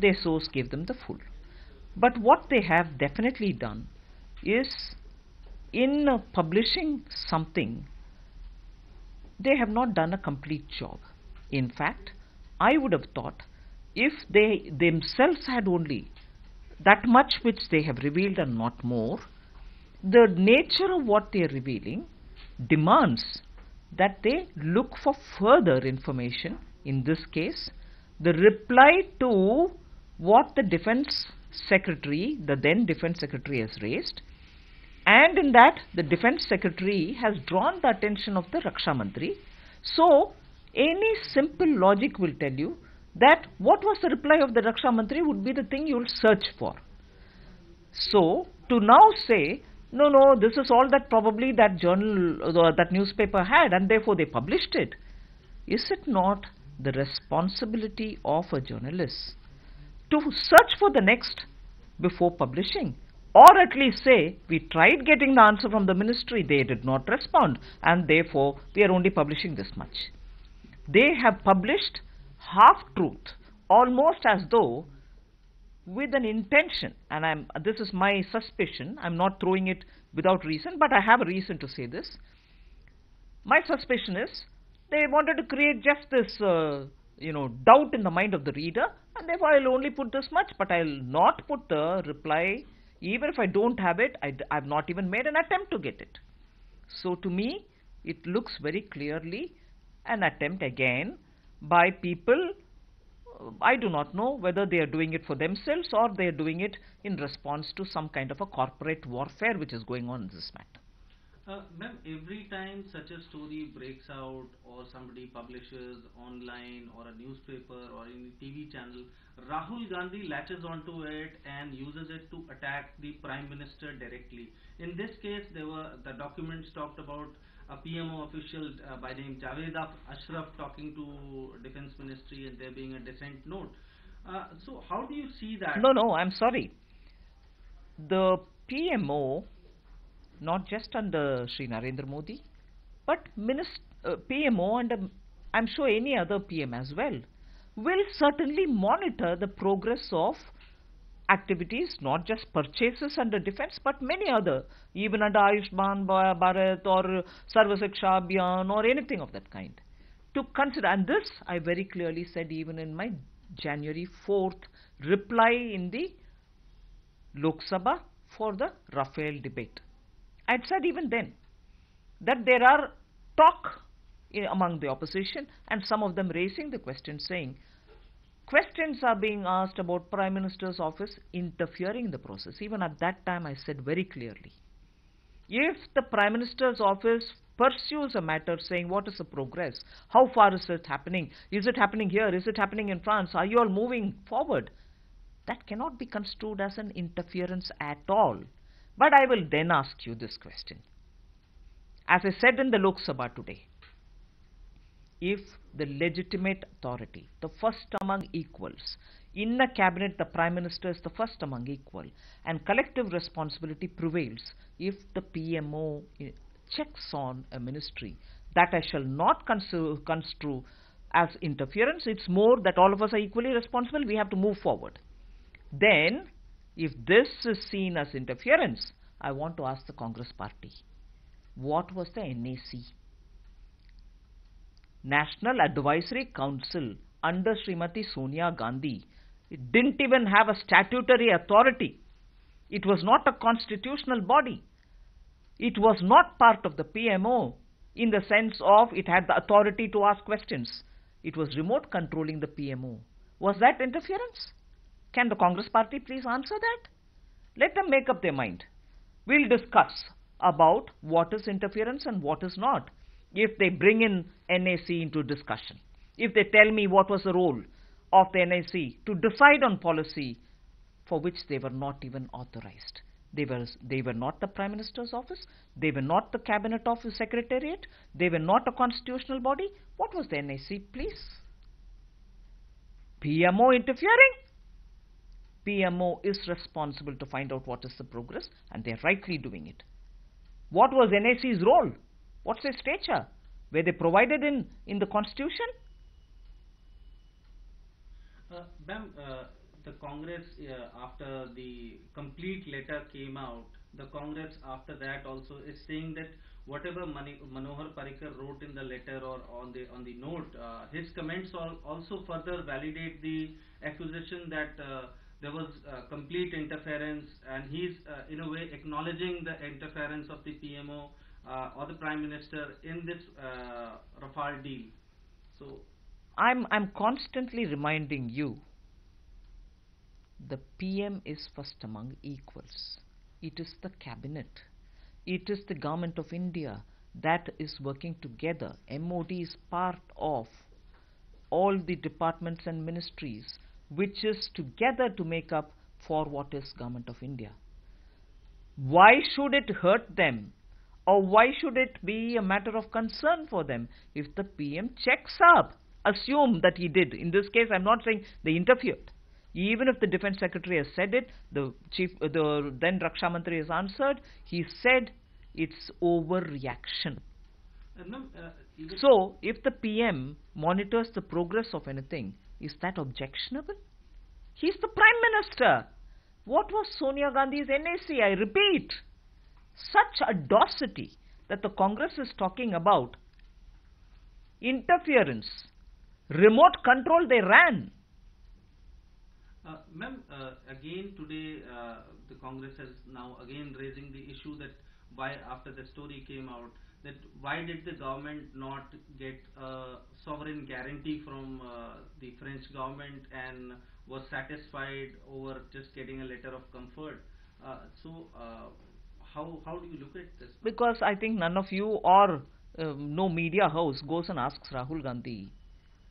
their source gave them the full. But what they have definitely done is, in publishing something, they have not done a complete job. In fact, I would have thought if they themselves had only that much which they have revealed and not more, the nature of what they are revealing demands that they look for further information. In this case, the reply to what the defense secretary, the then defense secretary, has raised, and in that the defense secretary has drawn the attention of the Raksha Mantri. So any simple logic will tell you that what was the reply of the Raksha Mantri would be the thing you will search for. So to now say, no, this is all that probably that journal, that newspaper had, and therefore they published it. Is it not the responsibility of a journalist to search for the next before publishing? Or at least say, we tried getting the answer from the ministry, they did not respond, and therefore we are only publishing this much. They have published half-truth, almost as though with an intention, and this is my suspicion, I'm not throwing it without reason, but I have a reason to say this. My suspicion is they wanted to create just this doubt in the mind of the reader, and therefore I'll only put this much, but I'll not put the reply. Even if I don't have it, I've not even made an attempt to get it. So to me, it looks very clearly an attempt again by people. I do not know whether they are doing it for themselves or they are doing it in response to some kind of a corporate warfare which is going on in this matter. Ma'am, every time such a story breaks out or somebody publishes online or a newspaper or in a TV channel, Rahul Gandhi latches onto it and uses it to attack the Prime Minister directly. In this case, the documents talked about a PMO official by name Javed Ashraf talking to Defense Ministry and there being a dissent note. So how do you see that? No, I'm sorry. The PMO, not just under Sri Narendra Modi, but PMO and I'm sure any other PM as well, will certainly monitor the progress of activities, not just purchases under defense, but many other, even under Ayushman Bharat or Sarva Shiksha Abhiyan or anything of that kind. To consider, and this I very clearly said even in my January 4th reply in the Lok Sabha for the Rafale debate. I had said even then that there are talk among the opposition and some of them raising the question saying, questions are being asked about Prime Minister's office interfering in the process. Even at that time I said very clearly, if the Prime Minister's office pursues a matter saying what is the progress, how far is it happening, is it happening here, is it happening in France, are you all moving forward, that cannot be construed as an interference at all. But I will then ask you this question. As I said in the Lok Sabha today, if the legitimate authority, the first among equals, in a cabinet the Prime Minister is the first among equal, and collective responsibility prevails, if the PMO checks on a ministry, that I shall not construe as interference. It's more that all of us are equally responsible, we have to move forward. Then, if this is seen as interference, I want to ask the Congress party, what was the NAC? National Advisory Council under Srimati Sonia Gandhi. It didn't even have a statutory authority. It was not a constitutional body. It was not part of the PMO in the sense of it had the authority to ask questions. It was remote controlling the PMO. Was that interference? Can the Congress party please answer that? Let them make up their mind. We'll discuss about what is interference and what is not, if they bring in NAC into discussion. If they tell me what was the role of the NAC to decide on policy for which they were not even authorized. They were not the Prime Minister's office, they were not the Cabinet Office Secretariat, they were not a constitutional body. What was the NAC, please? PMO interfering? PMO is responsible to find out what is the progress, and they are rightly doing it. What was NAC's role? What's their stature? Were they provided in the Constitution? Ma'am, the Congress, after the complete letter came out, the Congress after that also is saying that whatever Manohar Parrikar wrote in the letter or on the note, his comments also further validate the accusation that there was complete interference, and he's in a way acknowledging the interference of the PMO or the Prime Minister in this Rafale deal. So I'm constantly reminding you, the PM is first among equals. It is the cabinet. It is the government of India that is working together. MOD is part of all the departments and ministries, which is together to make up for what is government of India. Why should it hurt them? Or why should it be a matter of concern for them if the PM checks up? Assume that he did. In this case, I'm not saying they interfered. Even if the Defence Secretary has said it, the then Raksha Mantri has answered, he said it's overreaction. So, if the PM monitors the progress of anything, is that objectionable? He's the Prime Minister. What was Sonia Gandhi's NAC? I repeat, such audacity that the Congress is talking about interference, remote control, they ran. Ma'am, again today the Congress is now again raising the issue that why after the story came out, that why did the government not get a sovereign guarantee from the French government and was satisfied over just getting a letter of comfort. So how do you look at this? Because I think none of you or no media house goes and asks Rahul Gandhi.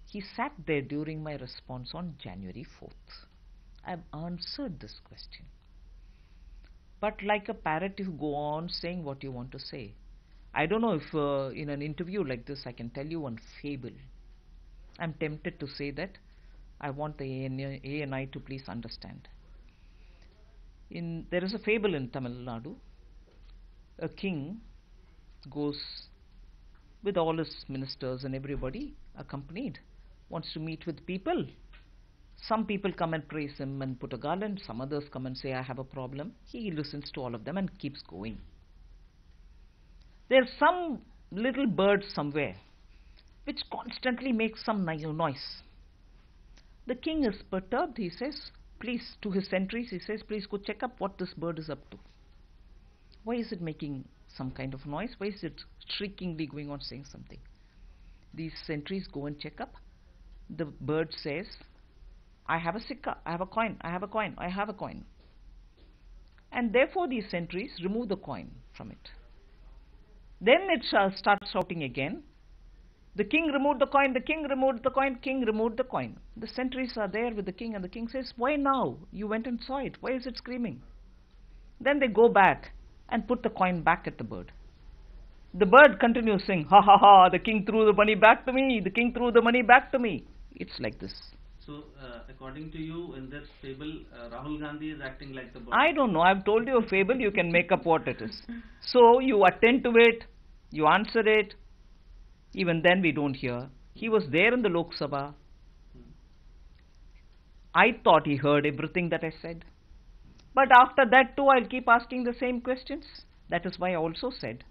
He sat there during my response on January 4th. I've answered this question. But like a parrot, you go on saying what you want to say. I don't know if in an interview like this I can tell you one fable. I'm tempted to say that. I want the ANI to please understand. There is a fable in Tamil Nadu. A king goes with all his ministers and everybody accompanied, wants to meet with people. Some people come and praise him and put a garland. Some others come and say, I have a problem. He listens to all of them and keeps going. There's some little bird somewhere which constantly makes some noise. The king is perturbed. He says, please, to his sentries, he says, please go check up what this bird is up to. Why is it making some kind of noise? Why is it shriekingly going on saying something? These sentries go and check up. The bird says, I have a sikka, I have a coin, I have a coin, I have a coin. And therefore these sentries remove the coin from it. Then it starts shouting again. The king removed the coin, the king removed the coin, king removed the coin. The sentries are there with the king and the king says, why now? You went and saw it. Why is it screaming? Then they go back and put the coin back at the bird. The bird continues saying, ha ha ha, the king threw the money back to me, the king threw the money back to me. It's like this. So, according to you, in this fable, Rahul Gandhi is acting like the bird. I don't know. I've told you a fable. You can make up what it is. So, you attend to it. You answer it. Even then we don't hear. He was there in the Lok Sabha. I thought he heard everything that I said. But after that too, I'll keep asking the same questions. That is why I also said,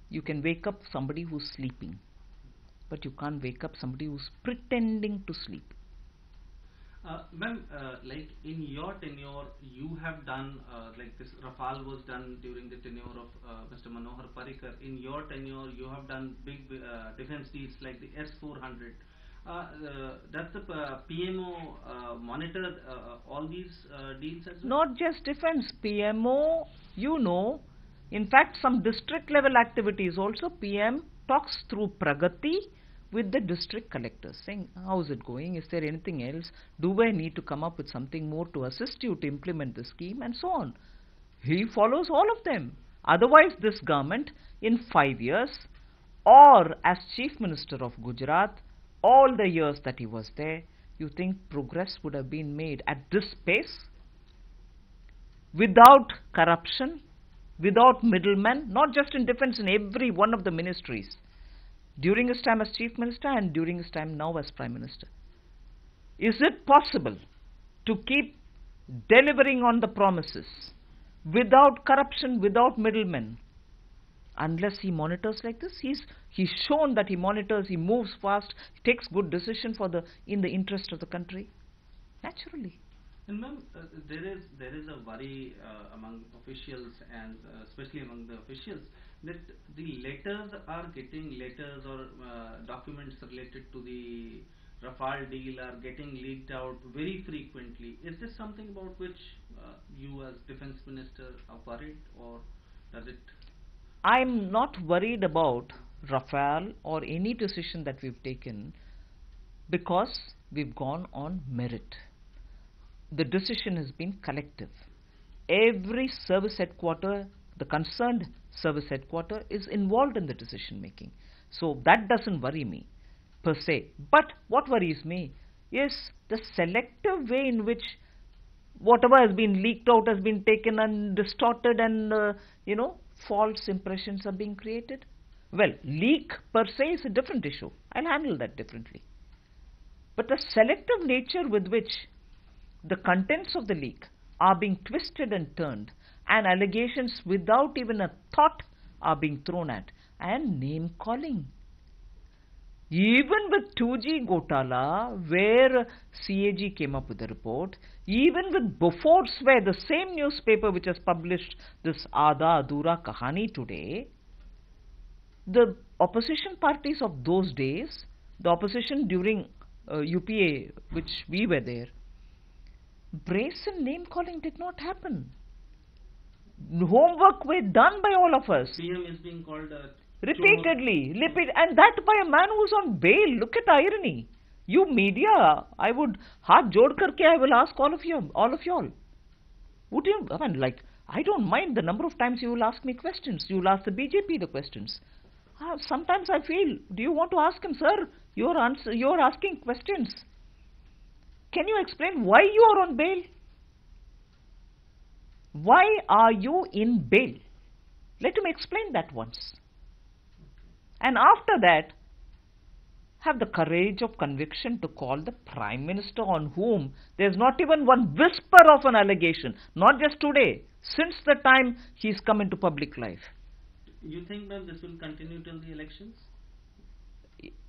you can wake up somebody who's sleeping, but you can't wake up somebody who's pretending to sleep. Ma'am, like in your tenure, you have done, like this Rafale was done during the tenure of Mr. Manohar Parrikar. In your tenure, you have done big defense deals like the S-400. Does the PMO monitor all these deals as well? Not just defense, PMO, you know, in fact some district level activities also, PM talks through Pragati with the district collectors saying, how is it going, is there anything else, do I need to come up with something more to assist you to implement the scheme, and so on. He follows all of them. Otherwise this government in 5 years, or as Chief Minister of Gujarat, all the years that he was there, you think progress would have been made at this pace? Without corruption, without middlemen, not just in defense, in every one of the ministries. During his time as Chief Minister and during his time now as Prime Minister. Is it possible to keep delivering on the promises without corruption, without middlemen. Unless he monitors like this, he's shown that he monitors, he moves fast, he takes good decision in the interest of the country. Naturally. And ma'am, there is a worry among officials and especially among the officials that the letters are getting letters or documents related to the Rafale deal are getting leaked out very frequently. Is this something about which you as defense minister are worried, or does it? I'm not worried about Rafale or any decision that we've taken because we've gone on merit. The decision has been collective. Every service headquarter, the concerned service headquarter, is involved in the decision making. So that doesn't worry me per se. But what worries me is the selective way in which whatever has been leaked out has been taken and distorted, and false impressions are being created. Well, leak per se is a different issue. I'll handle that differently. But the selective nature with which the contents of the leak are being twisted and turned, and allegations without even a thought are being thrown at, and name calling. Even with 2G Gotala, where CAG came up with a report, even with Bofors, where the same newspaper which has published this Aadha Adhura Kahani today, the opposition parties of those days, the opposition during UPA, which we were there, brazen name calling did not happen. Homework were done by all of us. PM is being called repeatedly, and that by a man who's on bail. Look at irony. You media, I would haath jod karke I will ask all of you, would you? I mean, like, I don't mind the number of times you will ask me questions. You will ask the BJP the questions. Sometimes I feel, do you want to ask him, sir? You're asking questions. Can you explain why you are on bail? Why are you in bail? Let him explain that once. And after that, have the courage of conviction to call the Prime Minister, on whom there's not even one whisper of an allegation, not just today, since the time he's come into public life. You think that this will continue till the elections?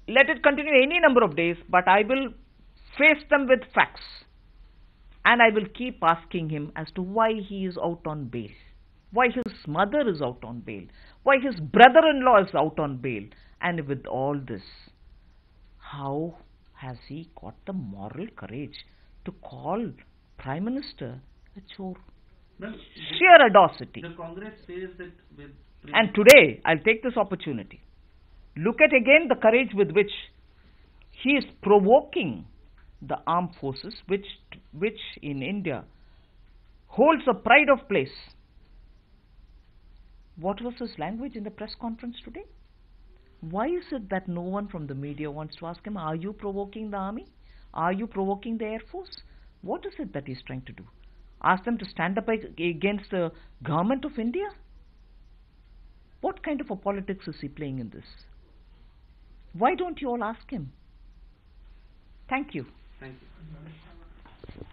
Let it continue any number of days, but I will face them with facts, and I will keep asking him as to why he is out on bail, why his mother is out on bail, why his brother-in-law is out on bail, and with all this, how has he got the moral courage to call Prime Minister a chore? Well, sheer audacity. The Congress says that with... And today, I'll take this opportunity. Look at again the courage with which he is provoking the armed forces, which in India holds a pride of place. What was his language in the press conference today? Why is it that no one from the media wants to ask him, are you provoking the army? Are you provoking the Air Force? What is it that he's trying to do? Ask them to stand up against the government of India? What kind of a politics is he playing in this? Why don't you all ask him? Thank you. Thank you.